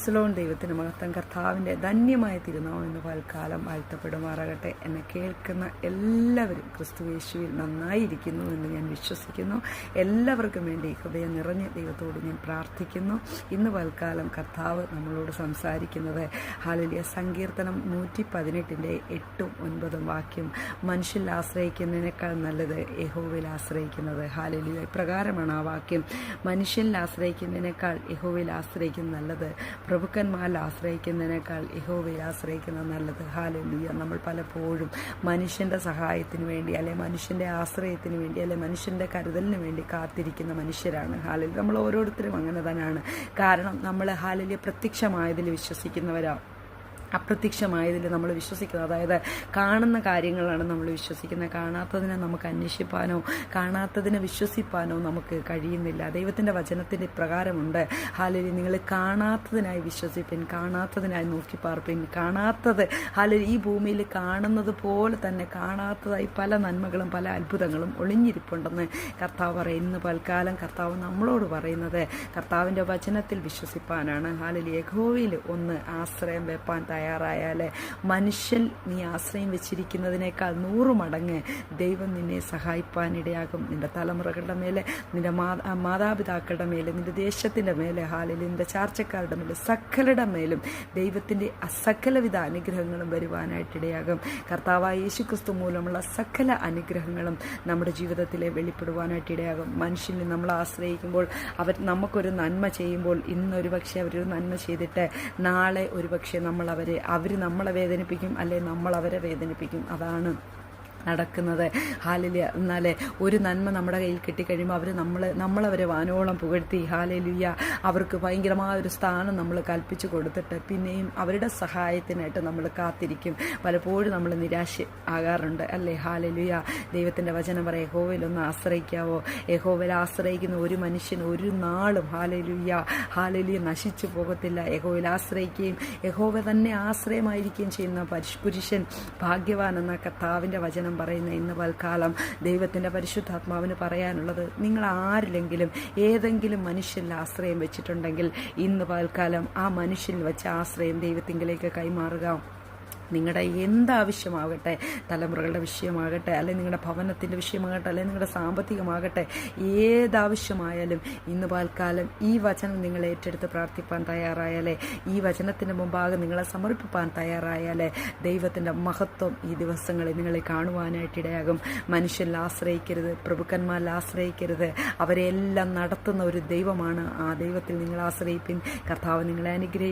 പ്രൈസ്ലോൺ. ദൈവത്തിന് മഹത്വം. കർത്താവിൻ്റെ ധന്യമായ തിരുനാമം ഇന്ന് പൽക്കാലം വാഴ്ത്തപ്പെടുമാറാകട്ടെ. എന്നെ കേൾക്കുന്ന എല്ലാവരും ക്രിസ്തുയേശുവിൽ നന്നായിരിക്കുന്നു എന്ന് ഞാൻ വിശ്വസിക്കുന്നു. എല്ലാവർക്കും വേണ്ടി ഹൃദയം നിറഞ്ഞ് ദൈവത്തോട് ഞാൻ പ്രാർത്ഥിക്കുന്നു. ഇന്ന് പൽക്കാലം കർത്താവ് നമ്മളോട് സംസാരിക്കുന്നത് ഹല്ലേലൂയ സങ്കീർത്തനം 118 8ഉം 9ഉം വാക്യം. മനുഷ്യരിൽ ആശ്രയിക്കുന്നതിനേക്കാൾ നല്ലത് യഹോവയിൽ ആശ്രയിക്കുന്നത്. ഹല്ലേലൂയ. ഇപ്രകാരമാണ് ആ വാക്യം. മനുഷ്യനിൽ ആശ്രയിക്കുന്നതിനേക്കാൾ യഹോവയിൽ ആശ്രയിക്കുന്നത് നല്ലത്, പ്രഭുക്കന്മാരിൽ ആശ്രയിക്കുന്നതിനേക്കാൾ യഹോവയിൽ ആശ്രയിക്കുന്നത് നല്ലത്. ഹല്ലേലൂയ. നമ്മൾ പലപ്പോഴും മനുഷ്യൻ്റെ സഹായത്തിന് വേണ്ടി, അല്ലെ മനുഷ്യൻ്റെ ആശ്രയത്തിന് വേണ്ടി, അല്ലെ മനുഷ്യൻ്റെ കരുതലിന് വേണ്ടി കാത്തിരിക്കുന്ന മനുഷ്യരാണ്. ഹല്ലേലൂയ. നമ്മൾ ഓരോരുത്തരും അങ്ങനെ തന്നെയാണ്. കാരണം നമ്മൾ ഹല്ലേലൂയ പ്രത്യക്ഷമായതിൽ വിശ്വസിക്കുന്നവരാണ്. അപ്രത്യക്ഷമായതിൽ നമ്മൾ വിശ്വസിക്കുന്നത്, അതായത് കാണുന്ന കാര്യങ്ങളാണ് നമ്മൾ വിശ്വസിക്കുന്നത്. കാണാത്തതിനെ നമുക്ക് അന്വേഷിപ്പാനോ കാണാത്തതിനെ വിശ്വസിപ്പാനോ നമുക്ക് കഴിയുന്നില്ല. ദൈവത്തിൻ്റെ വചനത്തിൻ്റെ പ്രകാരമുണ്ട്. ഹല്ലേലൂയ. നിങ്ങൾ കാണാത്തതിനായി വിശ്വസിപ്പിൻ, കാണാത്തതിനായി നോക്കിപ്പാർപ്പിൻ. കാണാത്തത് ഹല്ലേലൂയ ഈ ഭൂമിയിൽ കാണുന്നത് പോലെ തന്നെ കാണാത്തതായി പല നന്മകളും പല അത്ഭുതങ്ങളും ഒളിഞ്ഞിരിപ്പുണ്ടെന്ന് കർത്താവ് പറയും. ഇന്ന് പൽക്കാലം കർത്താവ് നമ്മളോട് പറയുന്നത് കർത്താവിൻ്റെ വചനത്തിൽ വിശ്വസിപ്പാനാണ്. ഹല്ലേലൂയ. യഹോവയിൽ ഒന്ന് ആശ്രയം വെപ്പാൻ തയ്യാറായാൽ മനുഷ്യൻ നീ ആശ്രയം വെച്ചിരിക്കുന്നതിനേക്കാൾ 100 മടങ്ങ് ദൈവം നിന്നെ സഹായിപ്പാനിടയാകും. നിന്റെ തലമുറകളുടെ മേലെ, നിന്റെ മാതാപിതാക്കളുടെ മേലെ, നിന്റെ ദേശത്തിൻ്റെ മേലെ, ഹല്ലേലൂയ നിന്റെ ചാർച്ചക്കാരുടെ മേലെ, സകലരുടെ മേലും ദൈവത്തിൻ്റെ സകലവിധ അനുഗ്രഹങ്ങളും വരുവാനായിട്ടിടയാകും. കർത്താവായ യേശുക്രിസ്തു മൂലമുള്ള സകല അനുഗ്രഹങ്ങളും നമ്മുടെ ജീവിതത്തിലെ വെളിപ്പെടുവാനായിട്ടിടയാകും. മനുഷ്യനിൽ നമ്മൾ ആശ്രയിക്കുമ്പോൾ അവർ നമുക്കൊരു നന്മ ചെയ്യുമ്പോൾ, ഇന്നൊരു പക്ഷേ അവരൊരു നന്മ ചെയ്തിട്ട് നാളെ ഒരുപക്ഷെ അവർ നമ്മളെ വേദനിപ്പിക്കും, അല്ലെങ്കിൽ നമ്മൾ അവരെ വേദനിപ്പിക്കും. അതാണ് നടക്കുന്നത്. ഹല്ലേലൂയ. എന്നാലേ ഒരു നന്മ നമ്മുടെ കയ്യിൽ കിട്ടിക്കഴിയുമ്പോൾ നമ്മളവരെ വാനോളം പുകഴ്ത്തി ഹല്ലേലൂയ അവർക്ക് ഭയങ്കരമായ ഒരു സ്ഥാനം നമ്മൾ കൽപ്പിച്ചു കൊടുത്തിട്ട് പിന്നെയും അവരുടെ സഹായത്തിനായിട്ട് നമ്മൾ കാത്തിരിക്കും. പലപ്പോഴും നമ്മൾ നിരാശ ആകാറുണ്ട്, അല്ലേ? ഹല്ലേലൂയ. ദൈവത്തിൻ്റെ വചനം പറയും, യഹോവയിലൊന്ന് ആശ്രയിക്കാവോ. യഹോവയിൽ ആശ്രയിക്കുന്ന ഒരു മനുഷ്യൻ ഒരു നാളും ഹല്ലേലൂയ നശിച്ചു പോകത്തില്ല. യഹോവയിൽ ആശ്രയിക്കുകയും യഹോവ തന്നെ ആശ്രയമായിരിക്കുകയും ചെയ്യുന്ന പുരുഷൻ ഭാഗ്യവാൻ എന്ന കർത്താവിൻ്റെ വചനം പറയുന്ന ഇന്ന് പൽക്കാലം ദൈവത്തിൻ്റെ പരിശുദ്ധാത്മാവിന് പറയാനുള്ളത്, നിങ്ങൾ ആരിലെങ്കിലും ഏതെങ്കിലും മനുഷ്യരിൽ ആശ്രയം വെച്ചിട്ടുണ്ടെങ്കിൽ ഇന്ന് പൽക്കാലം ആ മനുഷ്യനിൽ വെച്ച ആശ്രയം ദൈവത്തിങ്കിലേക്ക് കൈമാറുക. നിങ്ങളുടെ എന്താവശ്യമാകട്ടെ, തലമുറകളുടെ വിഷയമാകട്ടെ, അല്ലെങ്കിൽ നിങ്ങളുടെ ഭവനത്തിൻ്റെ വിഷയമാകട്ടെ, അല്ലെങ്കിൽ നിങ്ങളുടെ സാമ്പത്തികമാകട്ടെ, ഏതാവശ്യമായാലും ഇന്ന് പാൽക്കാലം ഈ വചനം നിങ്ങൾ ഏറ്റെടുത്ത് പ്രാർത്ഥിപ്പാൻ തയ്യാറായാലേ, ഈ വചനത്തിൻ്റെ മുമ്പാകെ നിങ്ങളെ സമർപ്പിപ്പാൻ തയ്യാറായാലേ ദൈവത്തിൻ്റെ മഹത്വം ഈ ദിവസങ്ങളിൽ നിങ്ങളെ കാണുവാനായിട്ടിടയാകും. മനുഷ്യരിൽ ആശ്രയിക്കരുത്, പ്രഭുക്കന്മാരിൽ ആശ്രയിക്കരുത്. അവരെല്ലാം നടത്തുന്ന ഒരു ദൈവമാണ്. ആ ദൈവത്തിൽ നിങ്ങൾ ആശ്രയിപ്പിൻ. കർത്താവ് നിങ്ങളെ അനുഗ്രഹിക്കും.